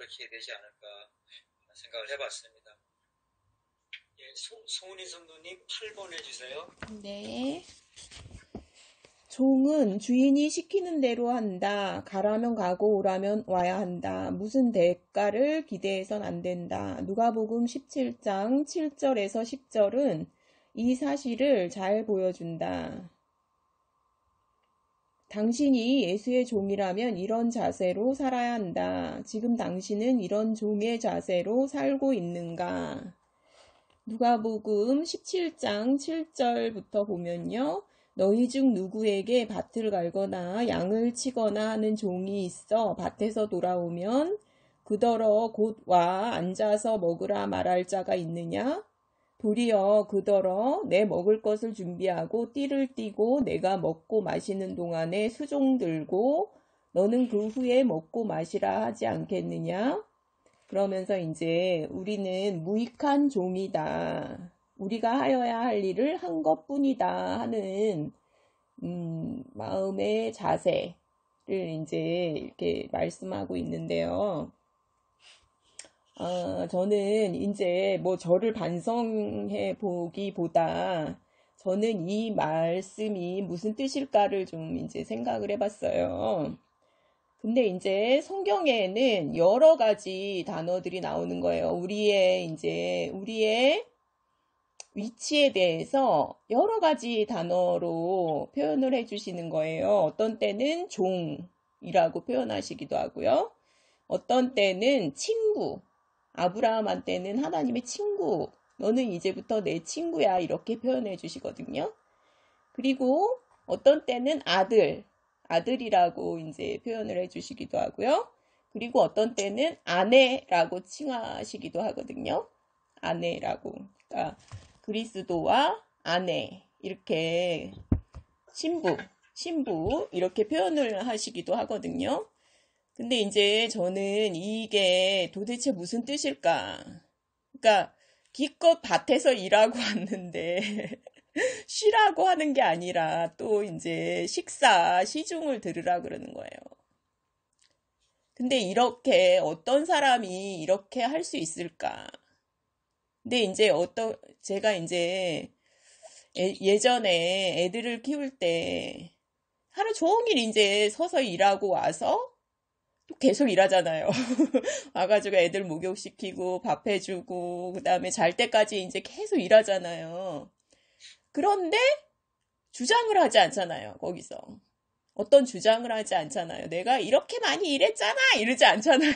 밝히게 되지 않을까 생각을 해봤습니다. 예, 송은희 성도님 8번 해주세요. 네. 종은 주인이 시키는 대로 한다. 가라면 가고 오라면 와야 한다. 무슨 대가를 기대해선 안 된다. 누가복음 17장 7절에서 10절은 이 사실을 잘 보여준다. 당신이 예수의 종이라면 이런 자세로 살아야 한다. 지금 당신은 이런 종의 자세로 살고 있는가? 누가복음 17장 7절부터 보면요. 너희 중 누구에게 밭을 갈거나 양을 치거나 하는 종이 있어 밭에서 돌아오면 그더러 곧 와 앉아서 먹으라 말할 자가 있느냐? 도리어 그더러 내 먹을 것을 준비하고 띠를 띠고 내가 먹고 마시는 동안에 수종 들고 너는 그 후에 먹고 마시라 하지 않겠느냐? 그러면서 이제 우리는 무익한 종이다. 우리가 하여야 할 일을 한 것뿐이다 하는 마음의 자세를 이제 이렇게 말씀하고 있는데요. 저는 이제 뭐 저를 반성해 보기보다 저는 이 말씀이 무슨 뜻일까를 좀 이제 생각을 해봤어요. 근데 이제 성경에는 여러 가지 단어들이 나오는 거예요. 우리의 위치에 대해서 여러 가지 단어로 표현을 해주시는 거예요. 어떤 때는 종이라고 표현하시기도 하고요. 어떤 때는 친구, 아브라함한테는 하나님의 친구, 너는 이제부터 내 친구야 이렇게 표현해 주시거든요. 그리고 어떤 때는 아들이라고 이제 표현을 해 주시기도 하고요. 그리고 어떤 때는 아내라고 칭하시기도 하거든요. 아내라고. 그러니까 그리스도와 아내 이렇게 신부 이렇게 표현을 하시기도 하거든요. 근데 이제 저는 이게 도대체 무슨 뜻일까? 그러니까 기껏 밭에서 일하고 왔는데 쉬라고 하는 게 아니라 또 이제 시중을 들으라 그러는 거예요. 근데 이렇게 어떤 사람이 이렇게 할 수 있을까? 근데 이제 제가 이제 예전에 애들을 키울 때 하루 종일 이제 서서 일하고 와서 또 계속 일하잖아요. 와가지고 애들 목욕시키고 밥 해주고 그 다음에 잘 때까지 이제 계속 일하잖아요. 그런데 주장을 하지 않잖아요. 거기서. 어떤 주장을 하지 않잖아요. 내가 이렇게 많이 일했잖아 이러지 않잖아요.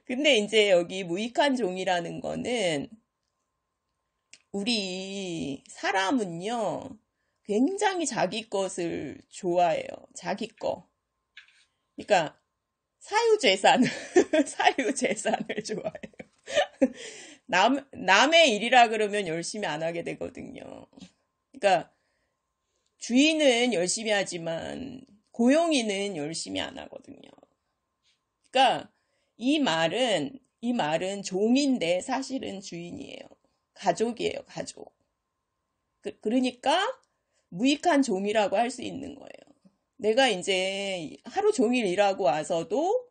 근데 이제 여기 무익한 종이라는 거는 우리 사람은요 굉장히 자기 것을 좋아해요. 자기 거. 그러니까 사유재산을 좋아해요. 남의 일이라 그러면 열심히 안 하게 되거든요. 그러니까 주인은 열심히 하지만 고용인은 열심히 안 하거든요. 그러니까 이 말은 종인데 사실은 주인이에요. 가족이에요, 가족. 그러니까 무익한 종이라고 할 수 있는 거예요. 내가 이제 하루 종일 일하고 와서도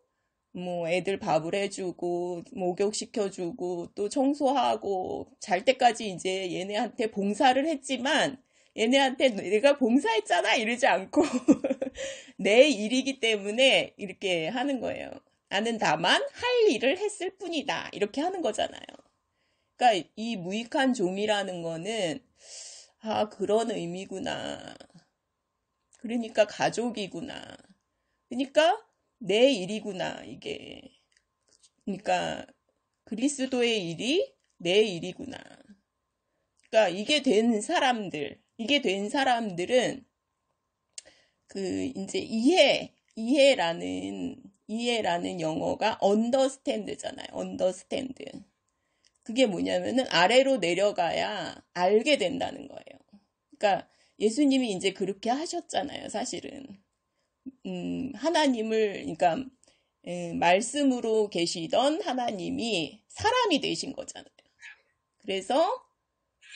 뭐 애들 밥을 해주고 목욕시켜주고 또 청소하고 잘 때까지 이제 얘네한테 봉사를 했지만 얘네한테 내가 봉사했잖아 이러지 않고 내 일이기 때문에 이렇게 하는 거예요. 나는 다만 할 일을 했을 뿐이다 이렇게 하는 거잖아요. 그러니까 이 무익한 종이라는 거는 그런 의미구나. 그러니까 가족이구나. 그러니까 내 일이구나 이게. 그러니까 그리스도의 일이 내 일이구나. 그러니까 이게 된 사람들은 그 이제 이해라는 영어가 understand잖아요. understand. 그게 뭐냐면은 아래로 내려가야 알게 된다는 거예요. 그러니까 예수님이 이제 그렇게 하셨잖아요, 사실은. 그러니까 말씀으로 계시던 하나님이 사람이 되신 거잖아요. 그래서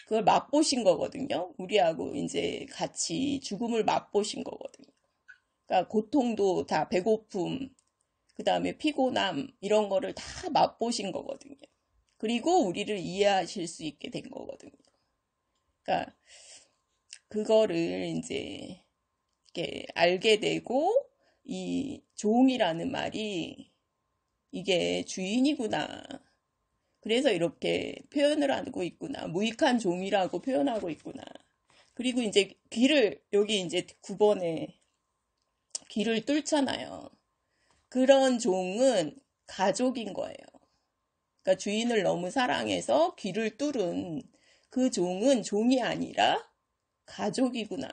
그걸 맛보신 거거든요. 우리하고 이제 같이 죽음을 맛보신 거거든요. 그러니까 고통도 다 배고픔, 그 다음에 피곤함, 이런 거를 다 맛보신 거거든요. 그리고 우리를 이해하실 수 있게 된 거거든요. 그러니까, 그거를 이제, 이렇게 알게 되고, 이 종이라는 말이, 이게 주인이구나. 그래서 이렇게 표현을 하고 있구나. 무익한 종이라고 표현하고 있구나. 그리고 이제 여기 이제 9번에 귀를 뚫잖아요. 그런 종은 가족인 거예요. 그러니까 주인을 너무 사랑해서 귀를 뚫은 그 종은 종이 아니라 가족이구나.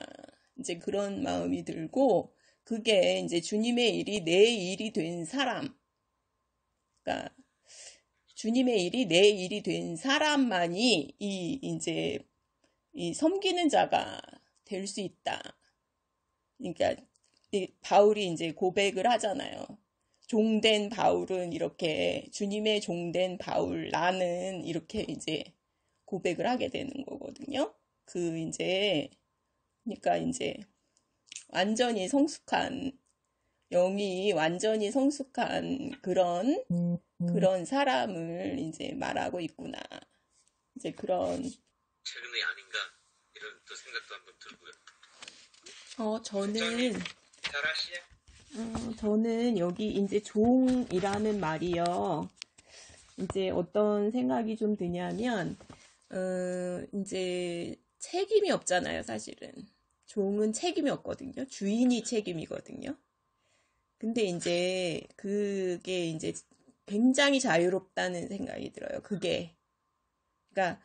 이제 그런 마음이 들고, 그게 이제 주님의 일이 내 일이 된 사람. 그러니까 주님의 일이 내 일이 된 사람만이 이제 이 섬기는 자가 될 수 있다. 그러니까 바울이 이제 고백을 하잖아요. 종된 바울은 이렇게 주님의 종된 바울 나는 이렇게 이제 고백을 하게 되는 거거든요. 그러니까 이제 완전히 성숙한 영이 완전히 성숙한 그런 사람을 이제 말하고 있구나. 이제 그런 최근의 아닌가 이런 또 생각도 한번 들고요. 저는 여기 이제 종이라는 말이요. 이제 어떤 생각이 좀 드냐면, 이제 책임이 없잖아요, 사실은. 종은 책임이 없거든요. 주인이 책임이거든요. 근데 이제 그게 이제 굉장히 자유롭다는 생각이 들어요. 그게. 그러니까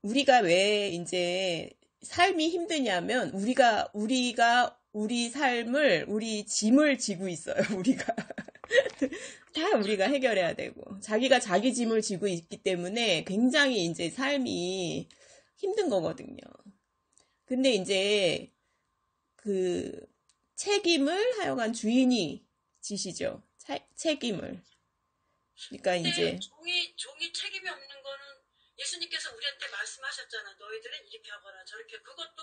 우리가 왜 이제 삶이 힘드냐면 우리 삶을 우리 짐을 지고 있어요. 우리가 다 우리가 해결해야 되고 자기가 자기 짐을 지고 있기 때문에 굉장히 이제 삶이 힘든 거거든요. 근데 이제 그 책임을 하여간 주인이 지시죠. 책임을. 그러니까 이제 종이 책임이 없는 거는 예수님께서 우리한테 말씀하셨잖아. 너희들은 이렇게 하거나 저렇게. 그것도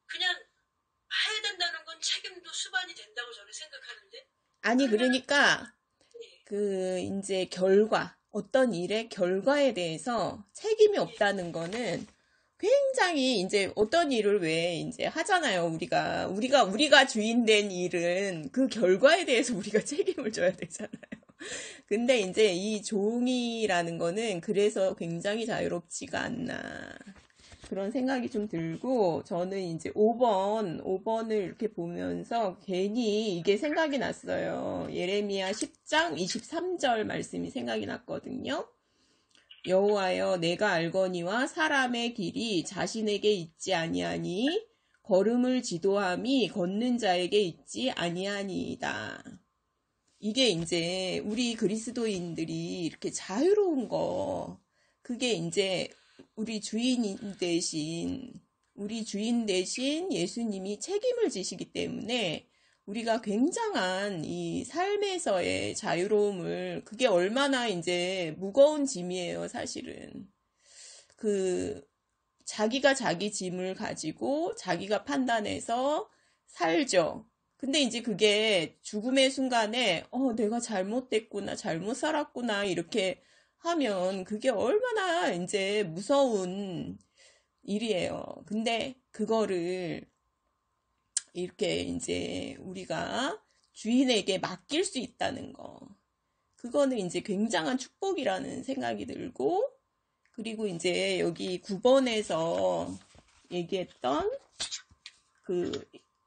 그냥 해야 된다는 건 책임도 수반이 된다고 저는 생각하는데. 아니 그러니까 네. 이제 어떤 일의 결과에 대해서 책임이 없다는 거는 굉장히 이제 어떤 일을 왜 이제 하잖아요. 우리가 주인된 일은 그 결과에 대해서 우리가 책임을 져야 되잖아요. 근데 이제 이 종이라는 거는 그래서 굉장히 자유롭지가 않나. 그런 생각이 좀 들고, 저는 이제 5번을 이렇게 보면서 괜히 이게 생각이 났어요. 예레미야 10장 23절 말씀이 생각이 났거든요. 여호와여 내가 알거니와 사람의 길이 자신에게 있지 아니하니 걸음을 지도함이 걷는 자에게 있지 아니하니이다. 이게 이제 우리 그리스도인들이 이렇게 자유로운 거, 그게 이제 우리 주인 대신 예수님이 책임을 지시기 때문에 우리가 굉장한 이 삶에서의 자유로움을, 그게 얼마나 이제 무거운 짐이에요, 사실은. 자기가 자기 짐을 가지고 자기가 판단해서 살죠. 근데 이제 그게 죽음의 순간에, 내가 잘못됐구나, 잘못 살았구나, 이렇게 하면 그게 얼마나 이제 무서운 일이에요. 근데 그거를 이렇게 이제 우리가 주인에게 맡길 수 있다는 거. 그거는 이제 굉장한 축복이라는 생각이 들고, 그리고 이제 여기 9번에서 얘기했던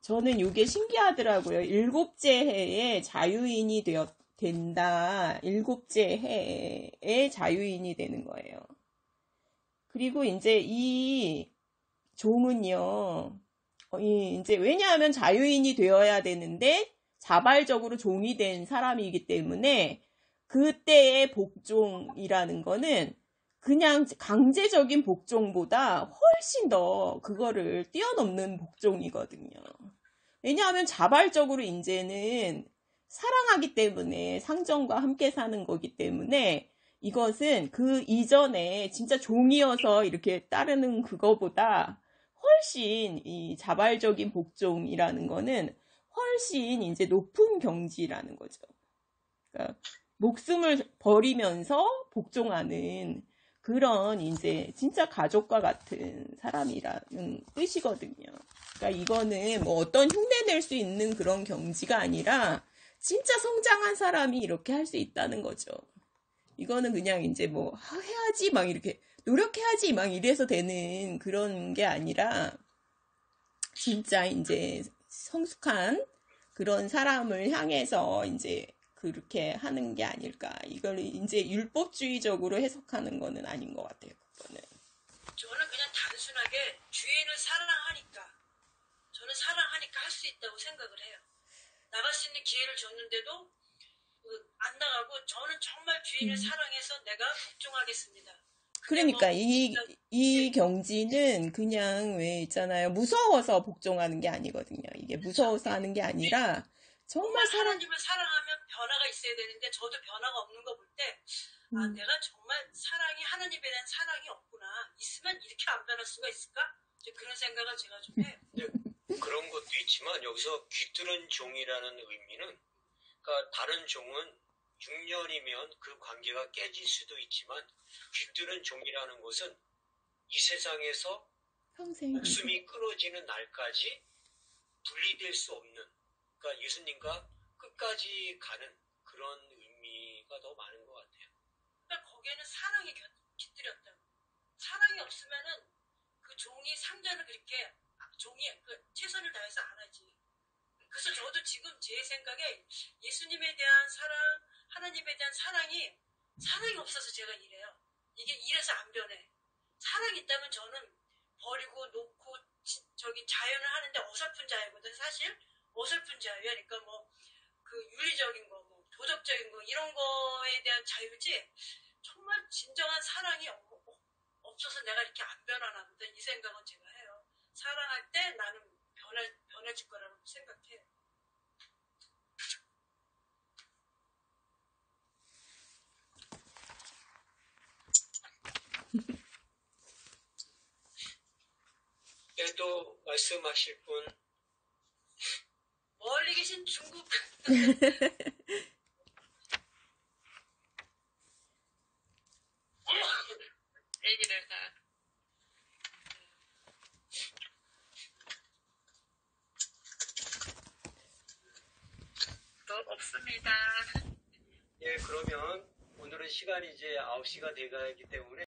저는 이게 신기하더라고요. 7째 해에 자유인이 된다. 7째 해에 자유인이 되는 거예요. 그리고 이제 이 종은요, 이제 왜냐하면 자유인이 되어야 되는데 자발적으로 종이 된 사람이기 때문에 그때의 복종이라는 거는 그냥 강제적인 복종보다 훨씬 더 그거를 뛰어넘는 복종이거든요. 왜냐하면 자발적으로 이제는 사랑하기 때문에 상정과 함께 사는 거기 때문에 이것은 그 이전에 진짜 종이어서 이렇게 따르는 그거보다 훨씬 이 자발적인 복종이라는 거는 훨씬 이제 높은 경지라는 거죠. 그러니까 목숨을 버리면서 복종하는 그런 이제 진짜 가족과 같은 사람이라는 뜻이거든요. 그러니까 이거는 뭐 어떤 흉내 낼 수 있는 그런 경지가 아니라 진짜 성장한 사람이 이렇게 할 수 있다는 거죠. 이거는 그냥 이제 뭐 해야지 막 이렇게 노력해야지 막 이래서 되는 그런 게 아니라 진짜 이제 성숙한 그런 사람을 향해서 이제 그렇게 하는 게 아닐까. 이걸 이제 율법주의적으로 해석하는 거는 아닌 것 같아요. 그거는. 저는 그냥 단순하게 주인을 사랑하니까, 저는 사랑하니까 할 수 있다고 생각을 해요. 나갈 수 있는 기회를 줬는데도 안 나가고 저는 정말 주인을 사랑해서 내가 복종하겠습니다. 그러니까 뭐, 이 경지는 그냥 왜 있잖아요. 무서워서 복종하는 게 아니거든요. 이게 무서워서 하는 게 아니라 정말 하나님을 사랑하면 변화가 있어야 되는데 저도 변화가 없는 거 볼 때 내가 정말 사랑이 하나님에 대한 사랑이 없구나. 있으면 이렇게 안 변할 수가 있을까? 이제 그런 생각을 제가 좀 해요. 그런 것도 있지만 여기서 귀뚫은 종이라는 의미는 그러니까 다른 종은 6년이면 그 관계가 깨질 수도 있지만 귀뚫은 종이라는 것은 이 세상에서 평생 목숨이 끊어지는 날까지 분리될 수 없는 그러니까 예수님과 끝까지 가는 그런 의미가 더 많은 것 같아요. 그러니까 거기에는 사랑이 깃들였다고. 사랑이 없으면은 그 종이 상전을 그렇게 종이 최선을 다해서 안 하지. 그래서 저도 지금 제 생각에 예수님에 대한 사랑, 하나님에 대한 사랑이 없어서 제가 이래요. 이게 이래서 안 변해. 사랑이 있다면 저는 버리고 놓고 저기 자연을 하는데 어설픈 자유거든. 사실 어설픈 자유야. 그러니까 뭐 그 윤리적인 거, 뭐 도덕적인 거 이런 거에 대한 자유지. 정말 진정한 사랑이 없어서 내가 이렇게 안 변하나 보다 이 생각은 제가 해요. 사랑할 때 나는 변해질 거라고 생각해요. 또 말씀하실 분 멀리 계신 중국 얘기를 다. 또 없습니다. 예, 그러면 오늘은 시간이 이제 9시가 돼가기 때문에